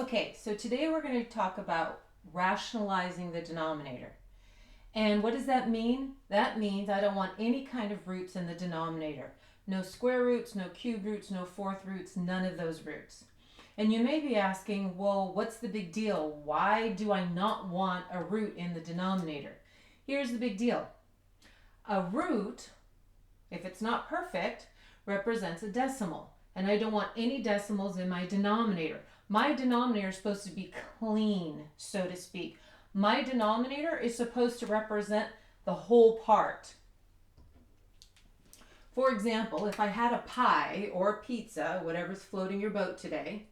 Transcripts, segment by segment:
Okay, so today we're going to talk about rationalizing the denominator. And what does that mean? That means I don't want any kind of roots in the denominator. No square roots, no cube roots, no fourth roots, none of those roots. And you may be asking, well, what's the big deal? Why do I not want a root in the denominator? Here's the big deal. A root, if it's not perfect, represents a decimal. And I don't want any decimals in my denominator. My denominator is supposed to be clean, so to speak. My denominator is supposed to represent the whole part. For example, if I had a pie or a pizza, whatever's floating your boat today,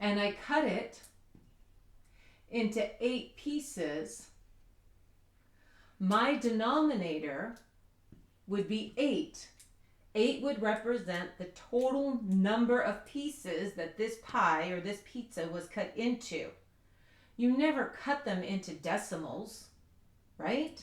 and I cut it into 8 pieces, my denominator would be 8. 8 would represent the total number of pieces that this pie or this pizza was cut into. You never cut them into decimals, right?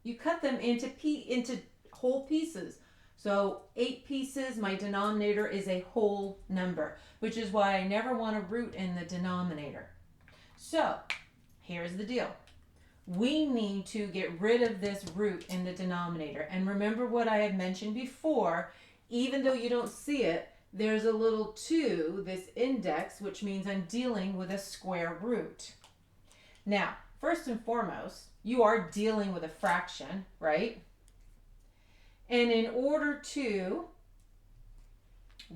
You cut them into whole pieces. So 8 pieces, my denominator is a whole number, which is why I never want a root in the denominator. So here's the deal. We need to get rid of this root in the denominator. And remember what I had mentioned before, even though you don't see it, there's a little 2, this index, which means I'm dealing with a square root. Now, first and foremost, you are dealing with a fraction, right? And in order to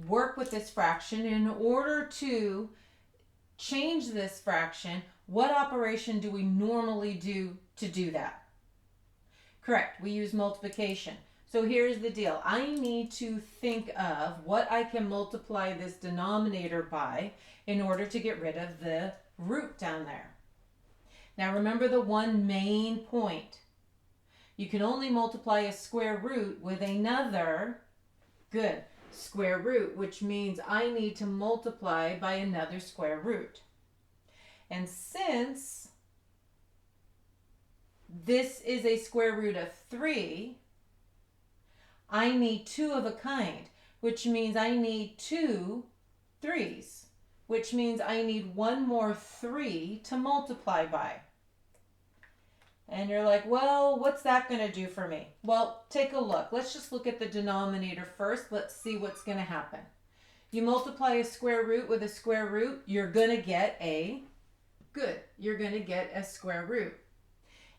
work with this fraction, in order to change this fraction, what operation do we normally do to do that? Correct, we use multiplication. So here's the deal. I need to think of what I can multiply this denominator by in order to get rid of the root down there. Now remember the one main point. You can only multiply a square root with another, square root, which means I need to multiply by another square root. And since this is a square root of 3, I need 2 of a kind, which means I need 2 3's, which means I need one more 3 to multiply by. And you're like, well, what's that going to do for me? Well, take a look. Let's just look at the denominator first. Let's see what's going to happen. You multiply a square root with a square root, you're going to get a square root.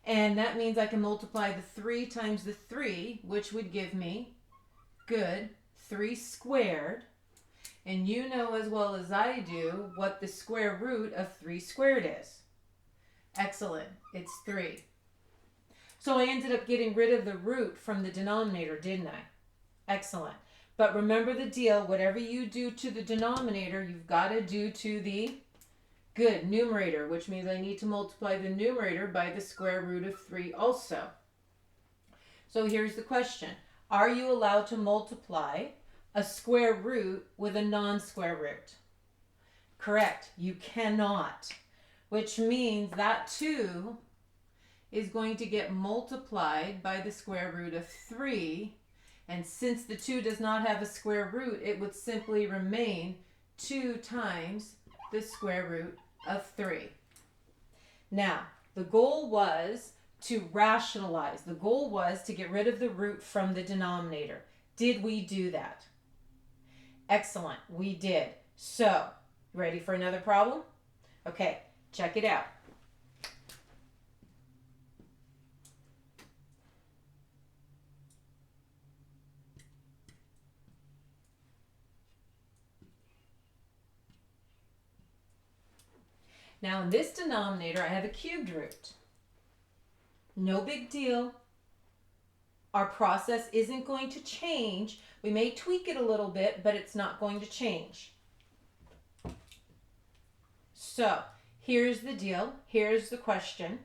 And that means I can multiply the 3 times the 3, which would give me 3 squared. And you know as well as I do what the square root of 3 squared is. Excellent. It's 3. So I ended up getting rid of the root from the denominator, didn't I? Excellent. But remember the deal, whatever you do to the denominator, you've got to do to the numerator, which means I need to multiply the numerator by the square root of 3 also. So here's the question. Are you allowed to multiply a square root with a non-square root? Correct. You cannot, which means that 2 is going to get multiplied by the square root of 3. And since the 2 does not have a square root, it would simply remain 2 times the square root of 3. Now, the goal was to rationalize. The goal was to get rid of the root from the denominator. Did we do that? Excellent, we did. So, ready for another problem? Okay, check it out. Now in this denominator, I have a cubed root. No big deal. Our process isn't going to change. We may tweak it a little bit, but it's not going to change. So here's the deal. Here's the question.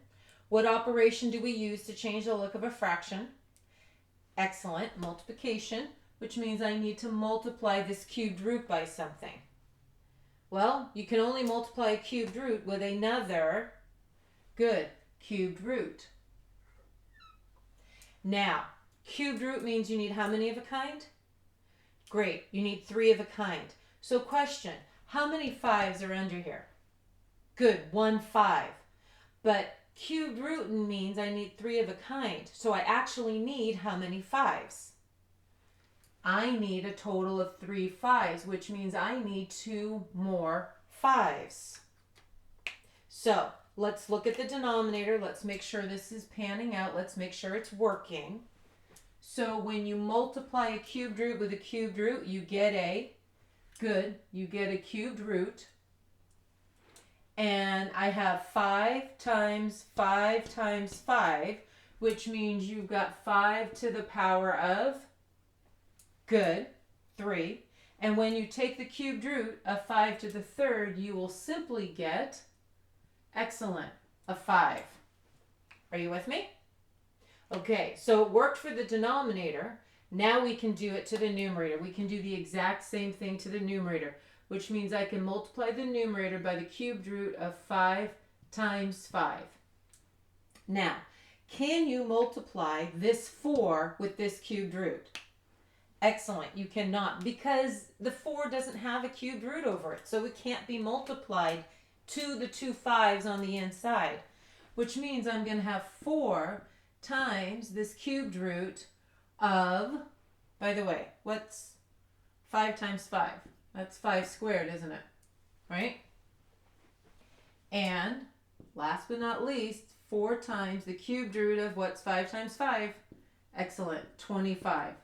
What operation do we use to change the look of a fraction? Excellent. Multiplication, which means I need to multiply this cubed root by something. Well, you can only multiply a cubed root with another cubed root. Now, cubed root means you need how many of a kind? Great, you need 3 of a kind. So question, how many 5s are under here? Good, 1/5. But cubed root means I need 3 of a kind. So I actually need how many 5s? I need a total of 3 5s, which means I need 2 more 5s. So let's look at the denominator. Let's make sure this is panning out. Let's make sure it's working. So when you multiply a cubed root with a cubed root, you get a cubed root. And I have 5 times 5 times 5, which means you've got 5 to the power of 3. And when you take the cubed root of 5 to the third, you will simply get, excellent, a 5. Are you with me? Okay, so it worked for the denominator. Now we can do it to the numerator. We can do the exact same thing to the numerator, which means I can multiply the numerator by the cubed root of 5 times 5. Now, can you multiply this 4 with this cubed root? Excellent, you cannot, because the 4 doesn't have a cubed root over it, so it can't be multiplied to the 2 5s on the inside, which means I'm going to have 4 times this cubed root of, by the way, what's 5 times 5? That's 5 squared, isn't it? Right? And last but not least, 4 times the cubed root of what's 5 times 5? Excellent, 25.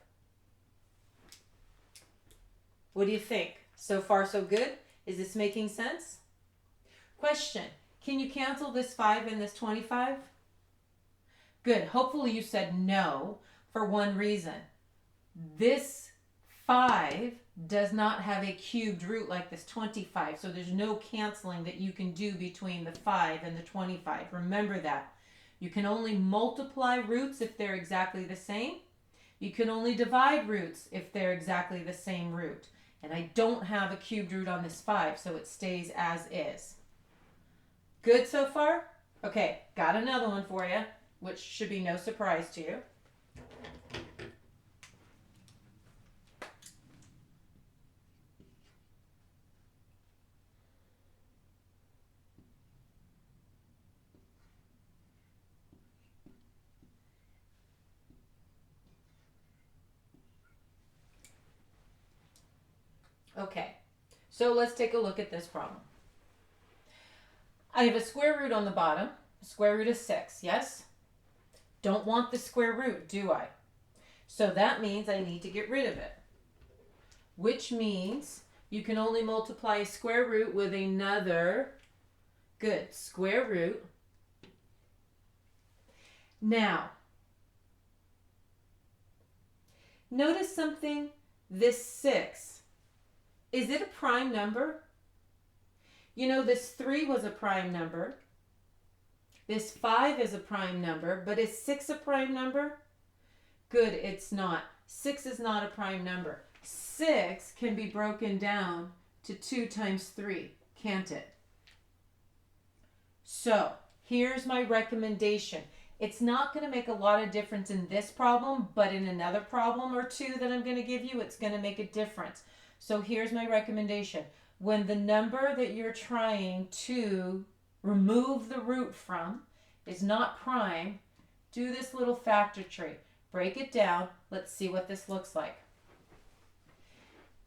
What do you think? So far, so good? Is this making sense? Question, can you cancel this 5 and this 25? Good. Hopefully you said no for one reason. This 5 does not have a cubed root like this 25, so there's no canceling that you can do between the 5 and the 25. Remember that. You can only multiply roots if they're exactly the same. You can only divide roots if they're exactly the same root. And I don't have a cubed root on this 5, so it stays as is. Good so far? Okay, got another one for you, which should be no surprise to you. Okay, so let's take a look at this problem. I have a square root on the bottom. The square root is 6, yes? Don't want the square root, do I? So that means I need to get rid of it, which means you can only multiply a square root with another, square root. Now, notice something, this 6. Is it a prime number? You know, this 3 was a prime number. This 5 is a prime number, but is 6 a prime number? Good, it's not. 6 is not a prime number. 6 can be broken down to 2 times 3, can't it? So, here's my recommendation. It's not going to make a lot of difference in this problem, but in another problem or two that I'm going to give you, it's going to make a difference. So here's my recommendation. When the number that you're trying to remove the root from is not prime, do this little factor tree. Break it down. Let's see what this looks like.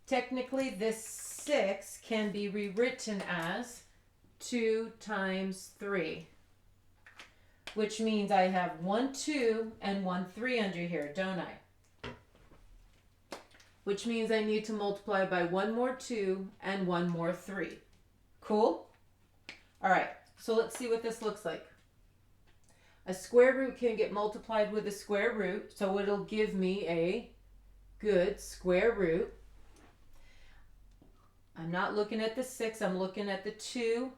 Technically, this 6 can be rewritten as 2 times 3, which means I have 1 2 and 1 3 under here, don't I? Which means I need to multiply by 1 more 2 and 1 more 3. Cool? All right, so let's see what this looks like. A square root can get multiplied with a square root, so it'll give me a good square root. I'm not looking at the 6, I'm looking at the 2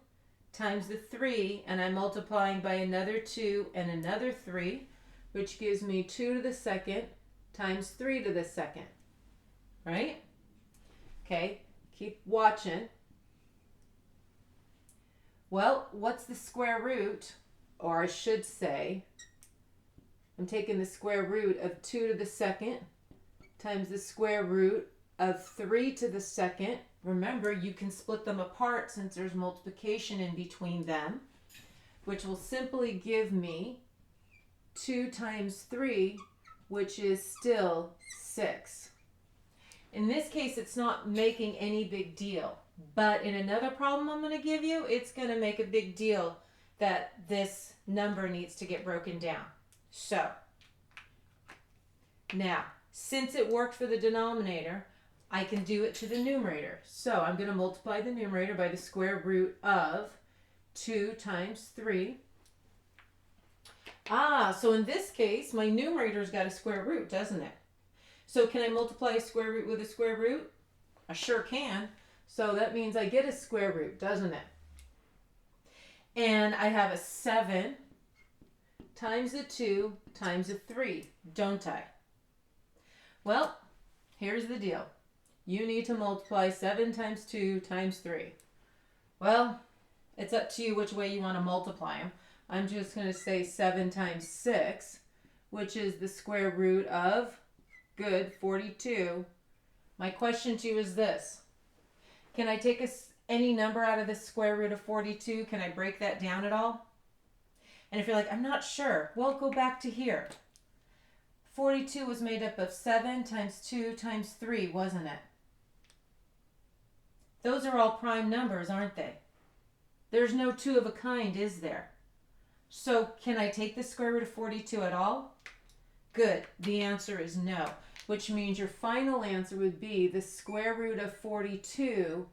times the 3, and I'm multiplying by another 2 and another 3, which gives me 2 to the second times 3 to the second. Right? Okay, keep watching. Well, what's the square root? Or I should say, I'm taking the square root of 2 to the second times the square root of 3 to the second. Remember, you can split them apart since there's multiplication in between them, which will simply give me 2 times 3, which is still 6. In this case, it's not making any big deal. But in another problem I'm going to give you, it's going to make a big deal that this number needs to get broken down. So, now, since it worked for the denominator, I can do it to the numerator. So I'm going to multiply the numerator by the square root of 2 times 3. So in this case, my numerator's got a square root, doesn't it? So can I multiply a square root with a square root? I sure can. So that means I get a square root, doesn't it? And I have a 7 times a 2 times a 3, don't I? Well, here's the deal. You need to multiply 7 times 2 times 3. Well, it's up to you which way you want to multiply them. I'm just going to say 7 times 6, which is the square root of, 42. My question to you is this. Can I take any number out of the square root of 42? Can I break that down at all? And if you're like, I'm not sure, well, go back to here. 42 was made up of 7 times 2 times 3, wasn't it? Those are all prime numbers, aren't they? There's no 2 of a kind, is there? So can I take the square root of 42 at all? Good. The answer is no, which means your final answer would be the square root of 42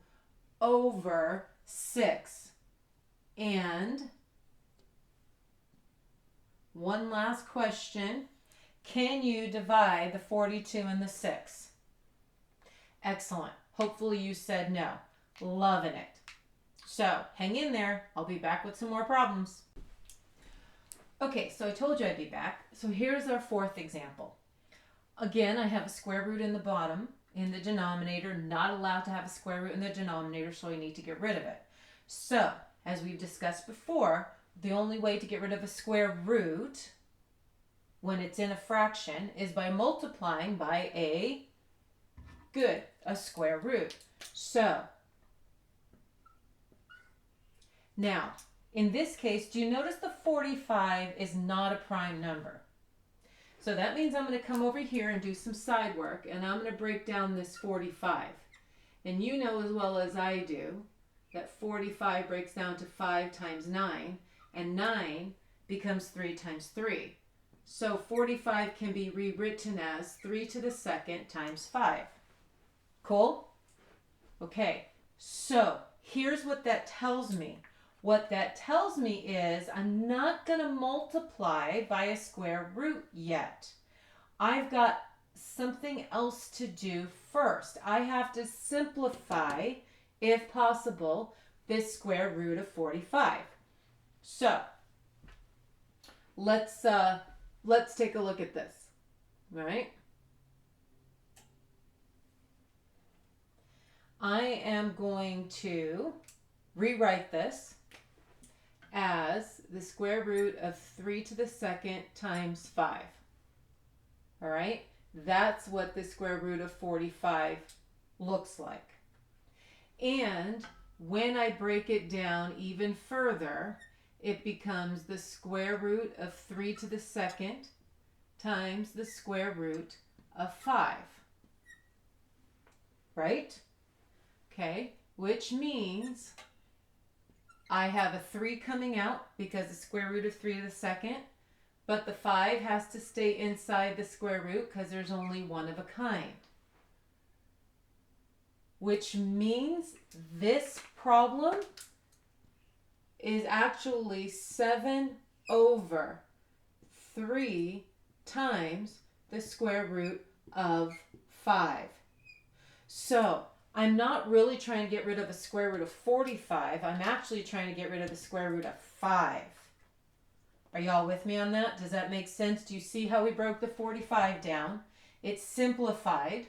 over 6. And one last question. Can you divide the 42 and the 6? Excellent. Hopefully you said no. Loving it. So hang in there. I'll be back with some more problems. Okay, so I told you I'd be back. So here's our fourth example. Again, I have a square root in the bottom in the denominator. Not allowed to have a square root in the denominator, so I need to get rid of it. So, as we've discussed before, the only way to get rid of a square root when it's in a fraction is by multiplying by a square root. So, now, in this case, do you notice the 45 is not a prime number? So that means I'm going to come over here and do some side work, and I'm going to break down this 45. And you know as well as I do that 45 breaks down to 5 times 9, and 9 becomes 3 times 3. So 45 can be rewritten as 3 to the second times 5. Cool? Okay, so here's what that tells me. What that tells me is I'm not going to multiply by a square root yet. I've got something else to do first. I have to simplify, if possible, this square root of 45. So, let's take a look at this, all right? I am going to rewrite this as the square root of 3 to the second times 5. All right? That's what the square root of 45 looks like. And when I break it down even further, it becomes the square root of 3 to the second times the square root of 5. Right? Okay, which means I have a 3 coming out because the square root of 3 to the second, but the 5 has to stay inside the square root because there's only one of a kind. Which means this problem is actually 7 over 3 times the square root of 5. So, I'm not really trying to get rid of a square root of 45. I'm actually trying to get rid of the square root of 5. Are y'all with me on that? Does that make sense? Do you see how we broke the 45 down? It's simplified.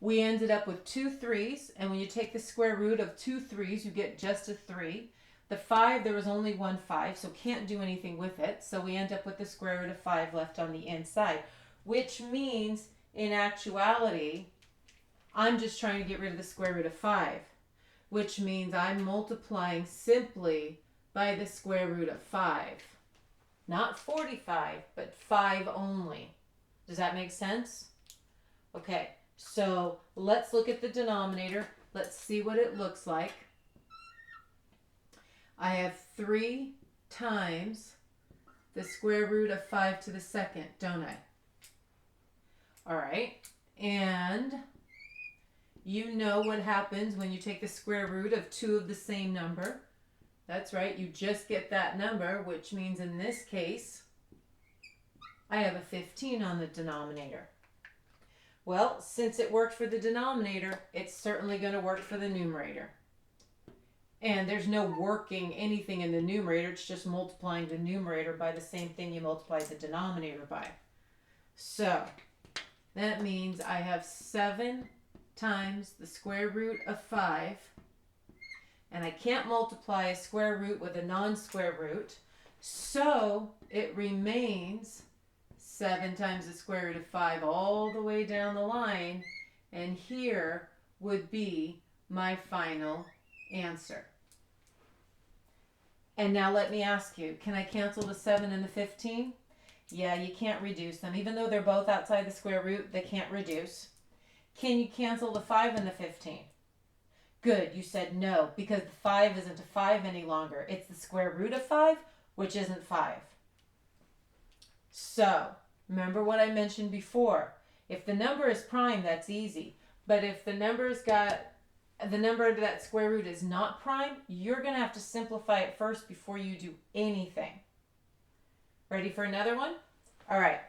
We ended up with 2 3's, and when you take the square root of 2 3's, you get just a 3. The 5, there was only one 5, so can't do anything with it. So we end up with the square root of 5 left on the inside, which means, in actuality, I'm just trying to get rid of the square root of 5, which means I'm multiplying simply by the square root of 5. Not 45, but 5 only. Does that make sense? Okay, so let's look at the denominator. Let's see what it looks like. I have 3 times the square root of 5 to the second, don't I? All right, and you know what happens when you take the square root of 2 of the same number. That's right, you just get that number, which means in this case, I have a 15 on the denominator. Well, since it worked for the denominator, it's certainly going to work for the numerator. And there's no working anything in the numerator, it's just multiplying the numerator by the same thing you multiply the denominator by. So, that means I have 7 times the square root of 5. And I can't multiply a square root with a non-square root. So it remains 7 times the square root of 5 all the way down the line. And here would be my final answer. And now let me ask you, can I cancel the 7 and the 15? Yeah, you can't reduce them. Even though they're both outside the square root, they can't reduce. Can you cancel the 5 and the 15? Good, you said no, because the 5 isn't a 5 any longer. It's the square root of 5, which isn't 5. So, remember what I mentioned before. If the number is prime, that's easy. But if the number's got, the number under that square root is not prime, you're going to have to simplify it first before you do anything. Ready for another one? All right.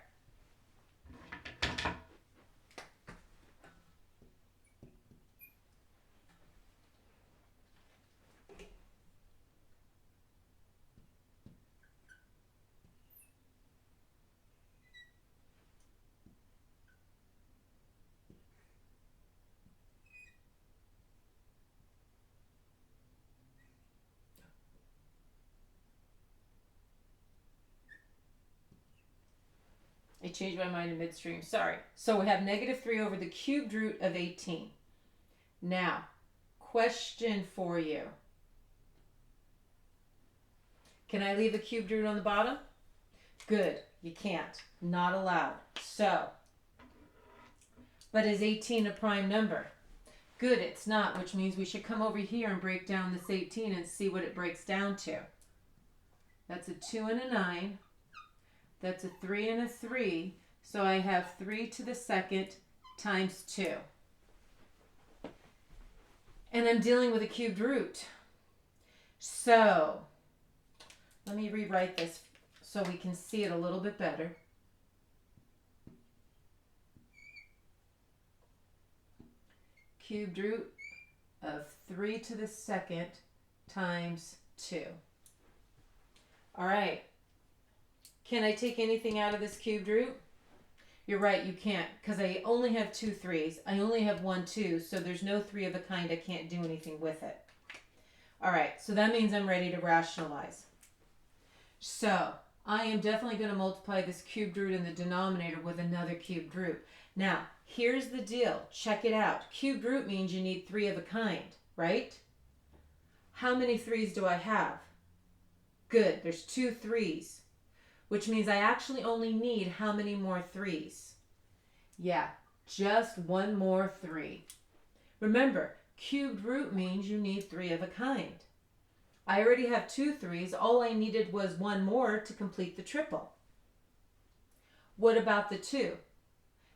I changed my mind in midstream. Sorry. So we have -3 over the cubed root of 18. Now, question for you. Can I leave a cubed root on the bottom? Good. You can't. Not allowed. So, but is 18 a prime number? Good, it's not, which means we should come over here and break down this 18 and see what it breaks down to. That's a 2 and a 9. That's a 3 and a 3. So I have 3 to the second times 2. And I'm dealing with a cubed root. So, let me rewrite this so we can see it a little bit better. Cubed root of 3 to the second times 2. All right. Can I take anything out of this cubed root? You're right, you can't, because I only have 2 3s. I only have 1 2, so there's no 3 of a kind. I can't do anything with it. All right, so that means I'm ready to rationalize. So I am definitely going to multiply this cubed root in the denominator with another cubed root. Now, here's the deal. Check it out. Cubed root means you need 3 of a kind, right? How many 3s do I have? Good, there's 2 3s. Which means I actually only need how many more 3s? Yeah, just 1 more 3. Remember, cubed root means you need 3 of a kind. I already have 2 3s. All I needed was 1 more to complete the triple. What about the 2?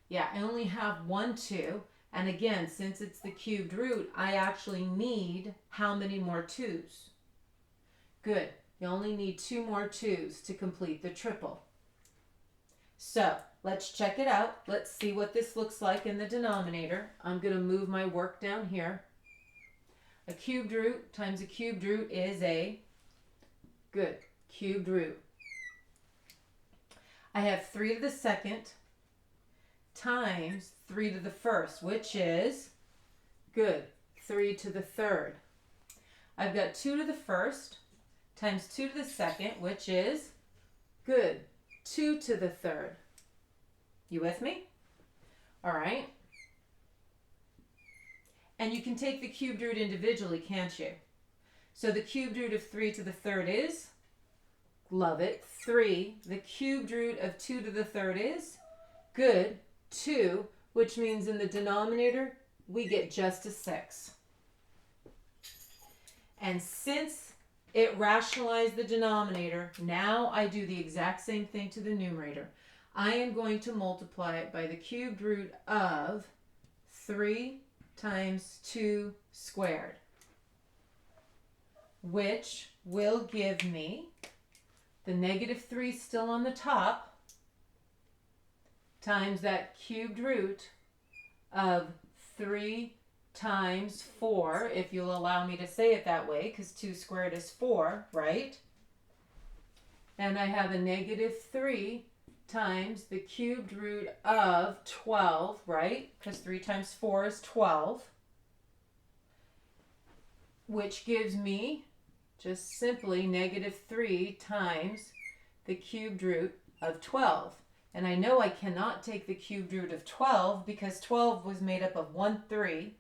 Yeah, I only have 1 2. And again, since it's the cubed root, I actually need how many more 2s? Good. You only need 2 more 2s to complete the triple. So, let's check it out. Let's see what this looks like in the denominator. I'm going to move my work down here. A cubed root times a cubed root is a, good, cubed root. I have 3 to the second times 3 to the first, which is, good, 3 to the third. I've got 2 to the first times 2 to the second, which is, good, 2 to the third. You with me? All right. And you can take the cubed root individually, can't you? So the cubed root of 3 to the third is, love it, 3. The cubed root of 2 to the third is, good, 2, which means in the denominator, we get just a 6. And since it rationalized the denominator, now I do the exact same thing to the numerator. I am going to multiply it by the cubed root of 3 times 2 squared, which will give me the negative 3 still on the top times that cubed root of 3 times 4, if you'll allow me to say it that way, because 2 squared is 4, right? And I have a negative 3 times the cubed root of 12, right? Because 3 times 4 is 12, which gives me just simply negative 3 times the cubed root of 12. And I know I cannot take the cubed root of 12 because 12 was made up of 1 3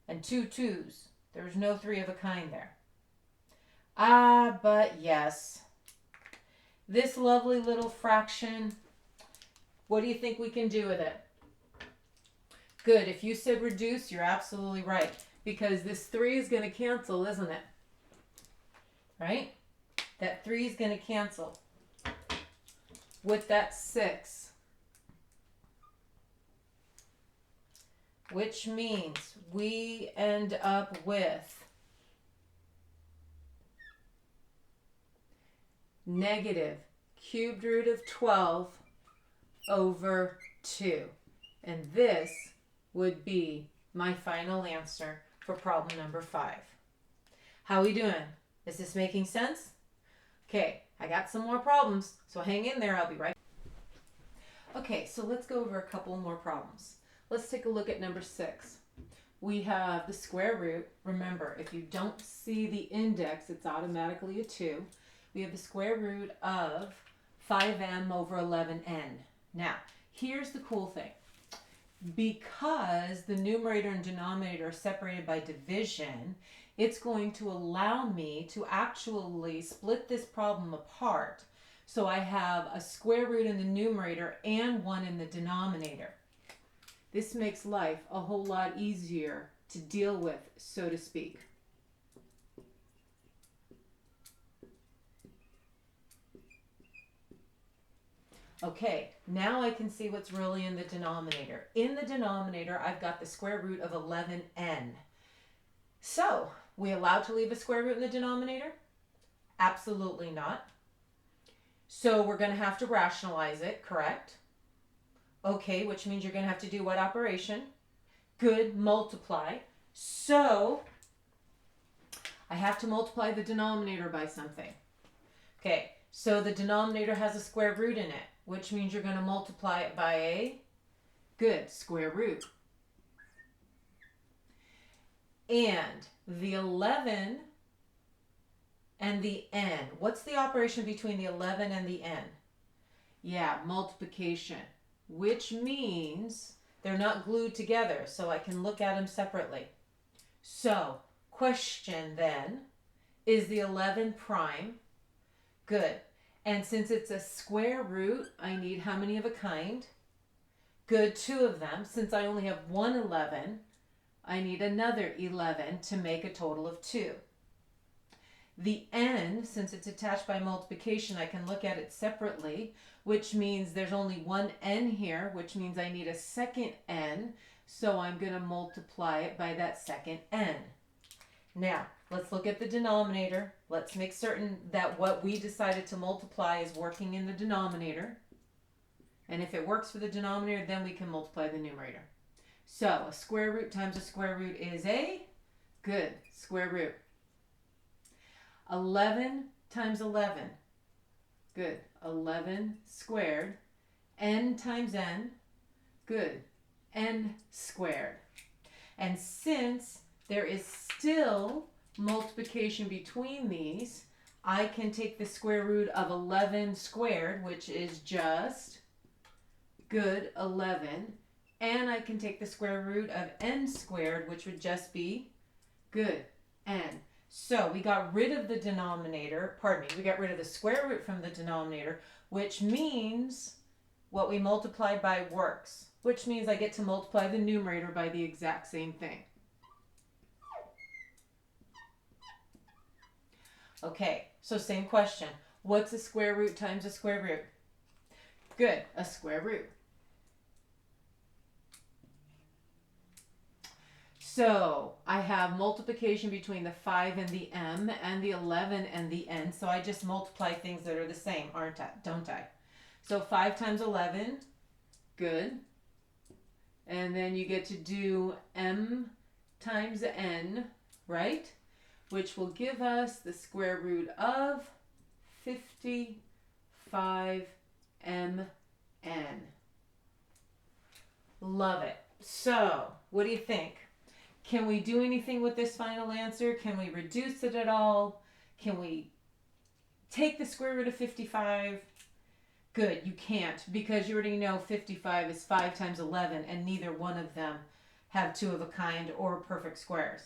and 2 2s. There's no 3 of a kind there. But yes. This lovely little fraction, what do you think we can do with it? Good. If you said reduce, you're absolutely right. Because this 3 is going to cancel, isn't it? Right? That 3 is going to cancel with that 6. Which means we end up with negative cubed root of 12 over 2. And this would be my final answer for problem number 5. How are we doing? Is this making sense? Okay, I got some more problems, so hang in there. I'll be right back. Okay, so let's go over a couple more problems. Let's take a look at number 6. We have the square root. Remember, if you don't see the index, it's automatically a 2. We have the square root of 5m over 11n. Now, here's the cool thing. Because the numerator and denominator are separated by division, it's going to allow me to actually split this problem apart. So I have a square root in the numerator and 1 in the denominator. This makes life a whole lot easier to deal with, so to speak. Okay, now I can see what's really in the denominator. In the denominator, I've got the square root of 11n. So, we allowed to leave a square root in the denominator? Absolutely not. So we're going to have to rationalize it, correct? Okay, which means you're going to have to do what operation? Good, multiply. So, I have to multiply the denominator by something. Okay, so the denominator has a square root in it, which means you're going to multiply it by a, good, square root. And the 11 and the n. What's the operation between the 11 and the n? Yeah, multiplication, which means they're not glued together, so I can look at them separately. So, question then, is the 11 prime? Good. And since it's a square root, I need how many of a kind? Good, 2 of them. Since I only have one 11, I need another 11 to make a total of 2. The n, since it's attached by multiplication, I can look at it separately, which means there's only one n here, which means I need a second n, so I'm going to multiply it by that second n. Now, let's look at the denominator. Let's make certain that what we decided to multiply is working in the denominator. And if it works for the denominator, then we can multiply the numerator. So, a square root times a square root is a, good, square root. 11 times 11, good, 11 squared. N times n, good, n squared. And since there is still multiplication between these, I can take the square root of 11 squared, which is just, good, 11, And I can take the square root of n squared, which would just be, good, n. So we got rid of the denominator, we got rid of the square root from the denominator, which means what we multiplied by works, which means I get to multiply the numerator by the exact same thing. Okay, so same question. What's a square root times a square root? Good, a square root. So I have multiplication between the 5 and the m and the 11 and the n. So I just multiply things that are the same, don't I? So 5 times 11, good. And then you get to do m times n, right? Which will give us the square root of 55 mn. Love it. So, what do you think? Can we do anything with this final answer? Can we reduce it at all? Can we take the square root of 55? Good, you can't, because you already know 55 is 5 times 11, and neither one of them have two of a kind or perfect squares.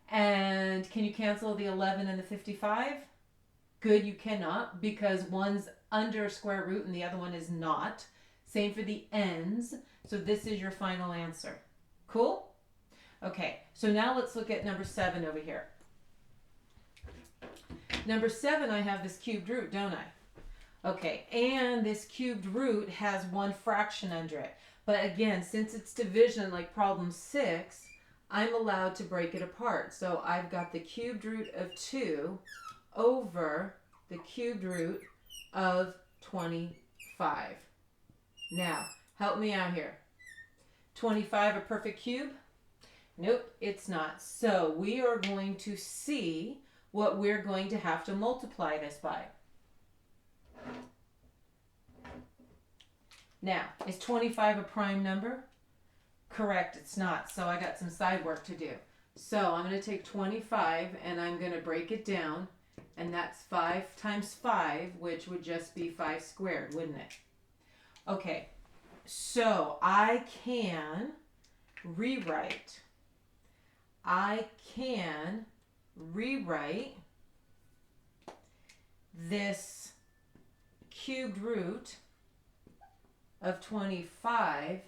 And can you cancel the 11 and the 55? Good, you cannot, because one's under a square root and the other one is not. Same for the n's. So this is your final answer. Cool? Okay, so now let's look at number 7 over here. Number 7, I have this cubed root, don't I? Okay, and this cubed root has one fraction under it. But again, since it's division like problem 6, I'm allowed to break it apart. So I've got the cubed root of 2 over the cubed root of 25. Now, help me out here. 25 a perfect cube? Nope, it's not. So we are going to see what we're going to have to multiply this by. Now, is 25 a prime number? Correct, it's not. So I got some side work to do. So I'm going to take 25 and I'm going to break it down. And that's 5 times 5, which would just be 5 squared, wouldn't it? Okay, so I can rewrite this cubed root of 25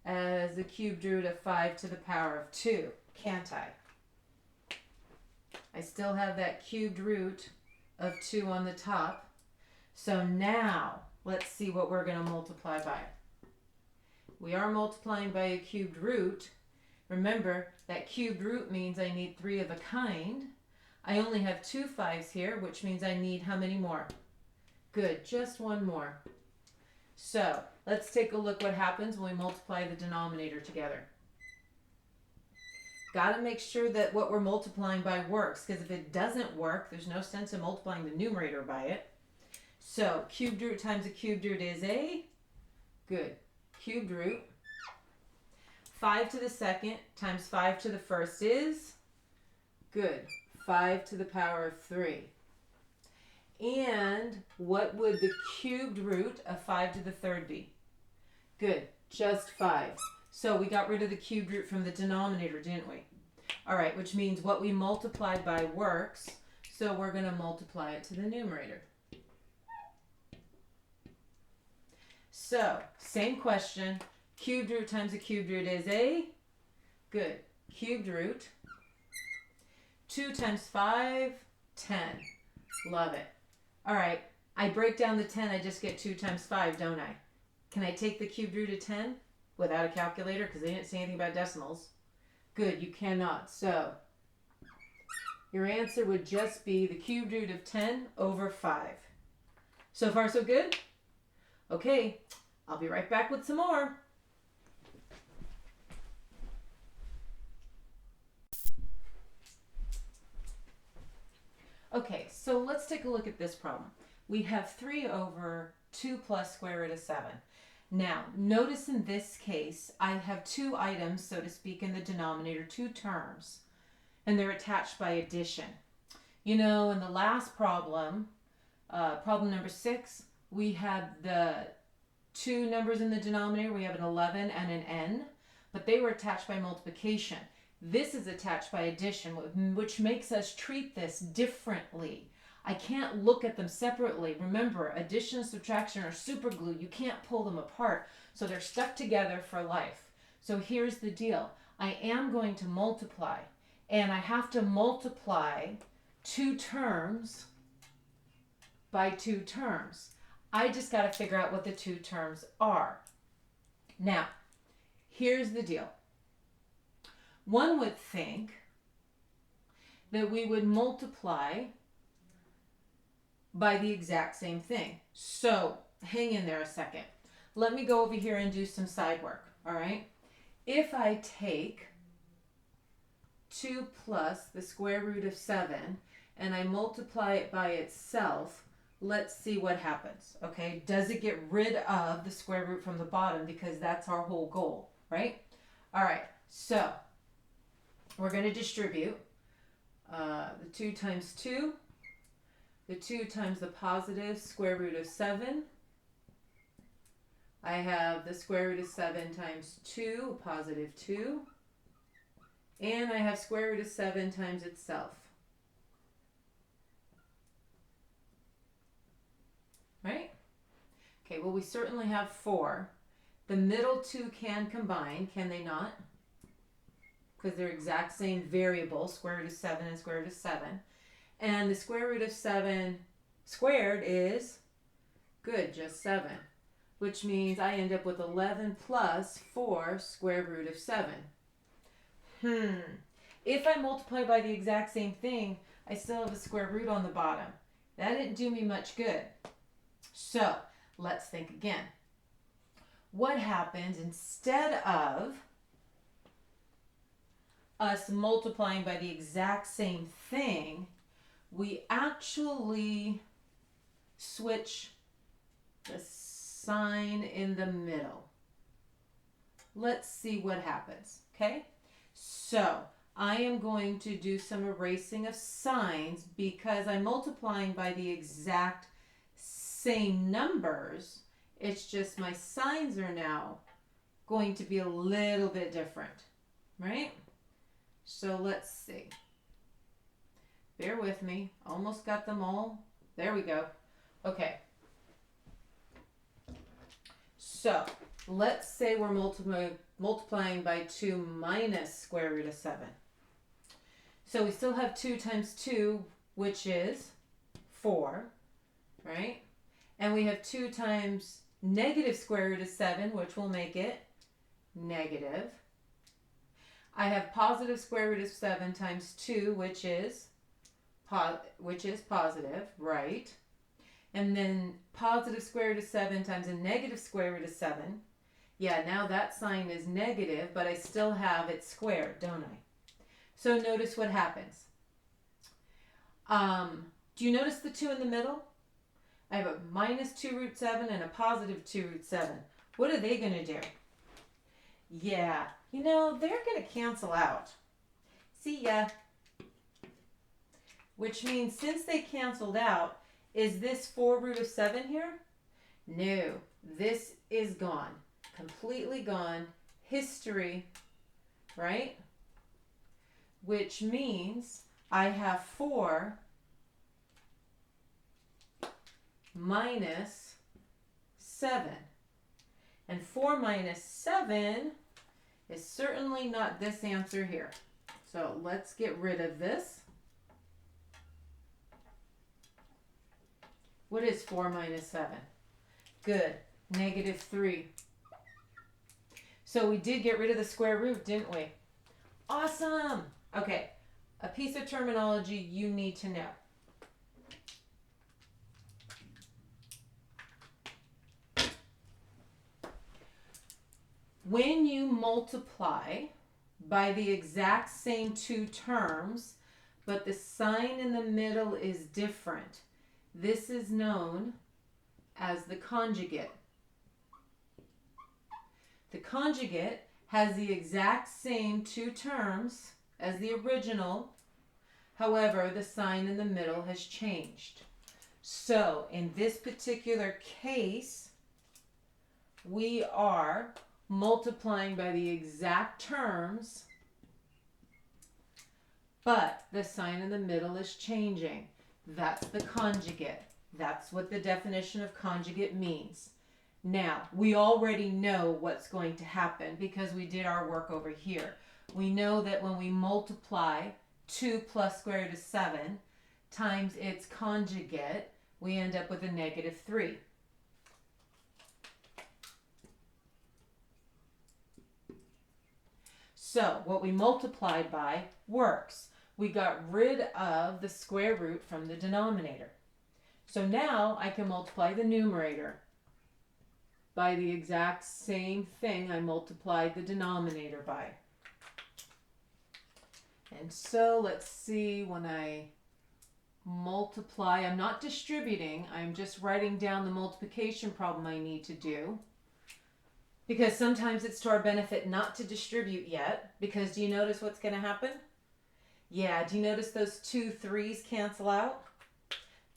as the cubed root of 5 to the power of 2, can't I? I still have that cubed root of 2 on the top. So now, let's see what we're going to multiply by. We are multiplying by a cubed root. Remember, that cubed root means I need 3 of a kind. I only have 2 5s here, which means I need how many more? Good, just one more. So, let's take a look what happens when we multiply the denominator together. Got to make sure that what we're multiplying by works, because if it doesn't work, there's no sense in multiplying the numerator by it. So, cubed root times a cubed root is a, good, cubed root. 5 to the second times 5 to the first is, good, 5 to the power of 3. And what would the cubed root of 5 to the third be? Good, just 5. So we got rid of the cubed root from the denominator, didn't we? All right, which means what we multiplied by works, so we're going to multiply it to the numerator. So, same question. Cubed root times a cubed root is a, good, cubed root. 2 times 5, 10. Love it. All right, I break down the 10, I just get 2 times 5, don't I? Can I take the cubed root of 10 without a calculator because they didn't say anything about decimals? Good, you cannot. So, your answer would just be the cubed root of 10 over 5. So far, so good? Okay, I'll be right back with some more. Okay, so let's take a look at this problem. We have 3 over 2 plus square root of 7. Now, notice in this case, I have 2 items, so to speak, in the denominator, 2 terms, and they're attached by addition. You know, in the last problem, problem number 6, we had the two numbers in the denominator. We have an 11 and an n, but they were attached by multiplication. This is attached by addition, which makes us treat this differently. I can't look at them separately. Remember, addition and subtraction are super glue. You can't pull them apart. So they're stuck together for life. So here's the deal. I am going to multiply, and I have to multiply two terms by two terms. I just got to figure out what the two terms are. Now, here's the deal. One would think that we would multiply by the exact same thing. So, hang in there a second. Let me go over here and do some side work, all right? If I take 2 plus the square root of 7 and I multiply it by itself, let's see what happens, okay? Does it get rid of the square root from the bottom? Because that's our whole goal, right? All right, so we're going to distribute the 2 times 2, the 2 times the positive square root of 7. I have the square root of 7 times 2, positive 2. And I have square root of 7 times itself. Right? Okay, well, we certainly have 4. The middle two can combine, can they not? Because they're exact same variable, square root of 7 and square root of 7. And the square root of 7 squared is, good, just 7. Which means I end up with 11 plus 4 square root of 7. If I multiply by the exact same thing, I still have a square root on the bottom. That didn't do me much good. So, let's think again. What happens instead of us multiplying by the exact same thing, we actually switch the sign in the middle. Let's see what happens, okay? So, I am going to do some erasing of signs because I'm multiplying by the exact same numbers. It's just my signs are now going to be a little bit different, right? So let's see. Bear with me. Almost got them all. There we go. Okay. So let's say we're multiplying by 2 minus square root of 7. So we still have 2 times 2, which is 4, right? And we have 2 times negative square root of 7, which will make it negative. I have positive square root of 7 times 2, which is positive, right? And then positive square root of 7 times a negative square root of 7. Yeah, now that sign is negative, but I still have it squared, don't I? So notice what happens. Do you notice the 2 in the middle? I have a minus 2 root 7 and a positive 2 root 7. What are they going to do? Yeah, you know, they're going to cancel out. See ya. Which means since they canceled out, is this 4 root of 7 here? No, this is gone. Completely gone. History, right? Which means I have 4 minus 7. And 4 minus 7 is certainly not this answer here. So let's get rid of this. What is 4 minus 7? Good. Negative 3. So we did get rid of the square root, didn't we? Awesome. Okay. A piece of terminology you need to know. When you multiply by the exact same two terms, but the sign in the middle is different, this is known as the conjugate. The conjugate has the exact same two terms as the original. However, the sign in the middle has changed. So, in this particular case, we are multiplying by the exact terms, but the sign in the middle is changing. That's the conjugate. That's what the definition of conjugate means. Now, we already know what's going to happen because we did our work over here. We know that when we multiply 2 plus square root of 7 times its conjugate, we end up with a negative 3. So what we multiplied by works. We got rid of the square root from the denominator. So now I can multiply the numerator by the exact same thing I multiplied the denominator by. And so let's see, when I multiply, I'm not distributing, I'm just writing down the multiplication problem I need to do. Because sometimes it's to our benefit not to distribute yet, because do you notice what's going to happen? Yeah, do you notice those 2 3s cancel out?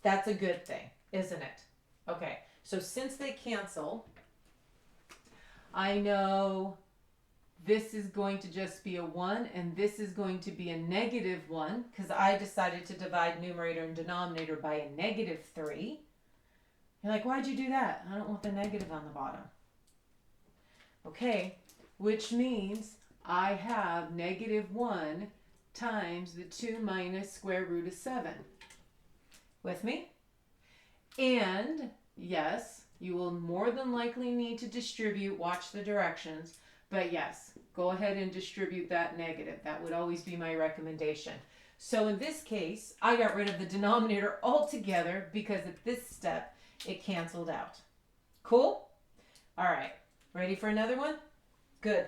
That's a good thing, isn't it? Okay, so since they cancel, I know this is going to just be a 1 and this is going to be a negative 1 because I decided to divide numerator and denominator by a negative 3. You're like, why'd you do that? I don't want the negative on the bottom. Okay, which means I have negative 1 times the 2 minus square root of 7. With me? And yes, you will more than likely need to distribute, watch the directions, but yes, go ahead and distribute that negative. That would always be my recommendation. So in this case, I got rid of the denominator altogether because at this step, it canceled out. Cool? All right, ready for another one? Good.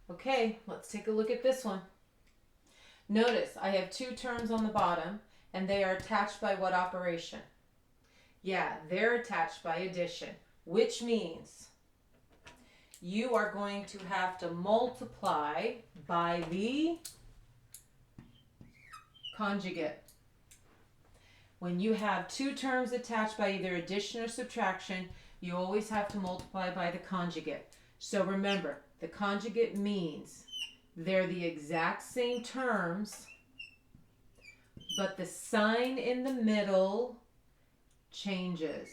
Okay, let's take a look at this one. Notice I have 2 terms on the bottom and they are attached by what operation? Yeah, they're attached by addition, which means you are going to have to multiply by the conjugate. When you have 2 terms attached by either addition or subtraction, you always have to multiply by the conjugate. So remember, the conjugate means they're the exact same terms, but the sign in the middle changes.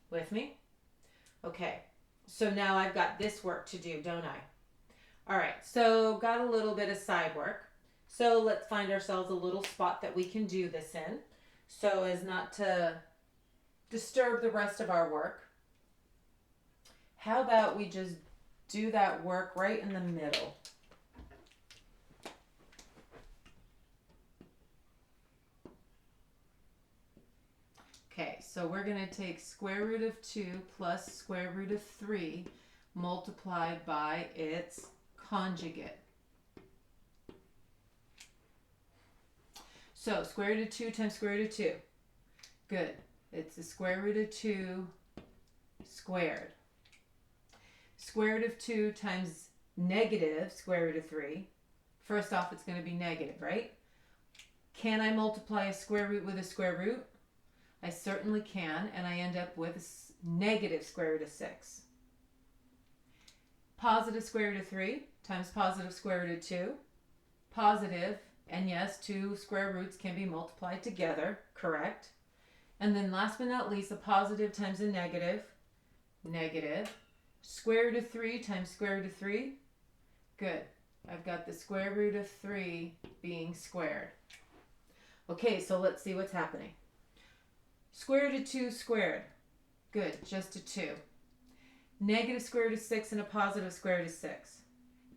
With me? Okay, so now I've got this work to do, don't I? All right, so got a little bit of side work. So let's find ourselves a little spot that we can do this in so as not to disturb the rest of our work. How about we just do that work right in the middle? Okay, so we're going to take square root of 2 plus square root of 3 multiplied by its conjugate. So square root of 2 times square root of 2. Good. It's the square root of 2 squared. Square root of 2 times negative square root of 3. First off, it's going to be negative, right? Can I multiply a square root with a square root? I certainly can, and I end up with a negative square root of 6. Positive square root of 3 times positive square root of 2. Positive, and yes, 2 square roots can be multiplied together, correct? And then last but not least, a positive times a negative, negative. Square root of 3 times square root of 3. Good. I've got the square root of 3 being squared. Okay, so let's see what's happening. Square root of 2 squared. Good, just a 2. Negative square root of 6 and a positive square root of 6.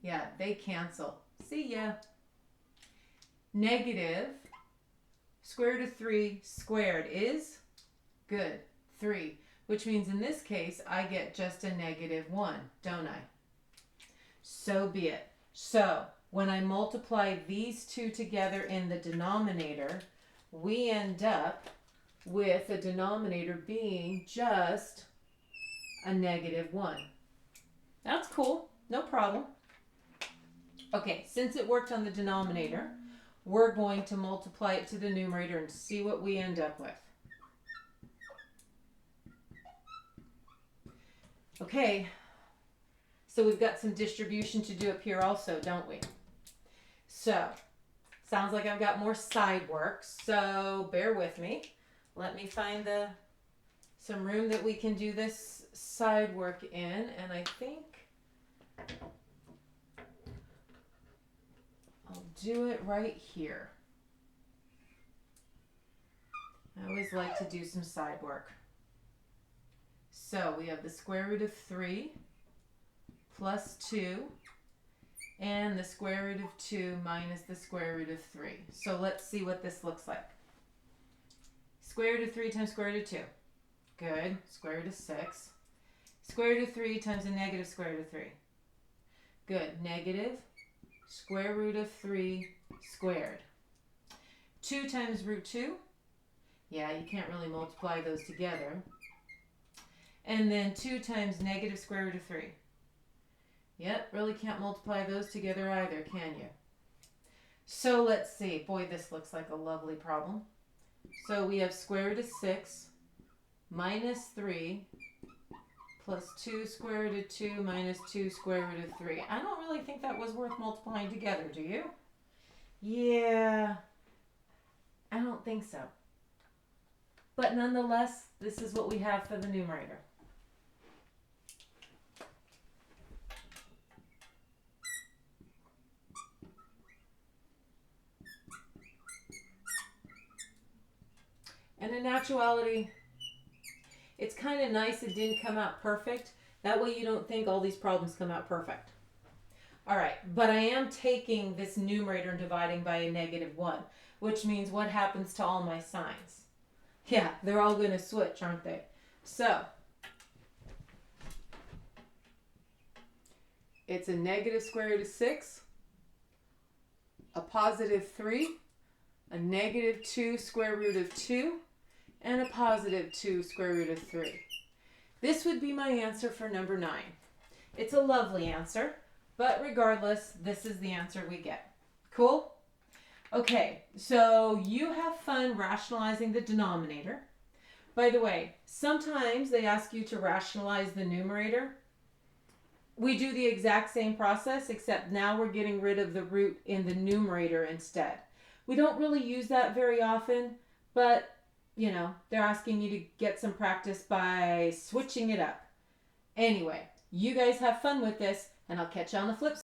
Yeah, they cancel. See ya. Negative square root of 3 squared is, good, 3. Which means in this case, I get just a negative 1, don't I? So be it. So when I multiply these two together in the denominator, we end up with the denominator being just a -1. That's cool, no problem. Okay, since it worked on the denominator, we're going to multiply it to the numerator and see what we end up with. Okay, so we've got some distribution to do up here also, don't we? So, sounds like I've got more side work, so bear with me. Let me find some room that we can do this side work in, and I think I'll do it right here. I always like to do some side work. So we have the square root of 3 plus 2 and the square root of 2 minus the square root of 3. So let's see what this looks like. Square root of 3 times square root of 2. Good. Square root of 6. Square root of 3 times a negative square root of 3. Good. Negative square root of 3 squared. 2 times root 2. Yeah, you can't really multiply those together. And then 2 times negative square root of 3. Yep, really can't multiply those together either, can you? So let's see. Boy, this looks like a lovely problem. So we have square root of 6 minus 3 plus 2 square root of 2 minus 2 square root of 3. I don't really think that was worth multiplying together, do you? Yeah, I don't think so. But nonetheless, this is what we have for the numerator. And in actuality, it's kind of nice it didn't come out perfect. That way you don't think all these problems come out perfect. All right, but I am taking this numerator and dividing by a -1, which means what happens to all my signs? Yeah, they're all going to switch, aren't they? So, it's a negative square root of 6, a positive 3, a negative 2 square root of 2, and a positive 2 square root of 3. This would be my answer for number 9. It's a lovely answer, but regardless, this is the answer we get. Cool? Okay, so you have fun rationalizing the denominator. By the way, sometimes they ask you to rationalize the numerator. We do the exact same process, except now we're getting rid of the root in the numerator instead. We don't really use that very often, but you know, they're asking you to get some practice by switching it up. Anyway, you guys have fun with this, and I'll catch you on the flip side.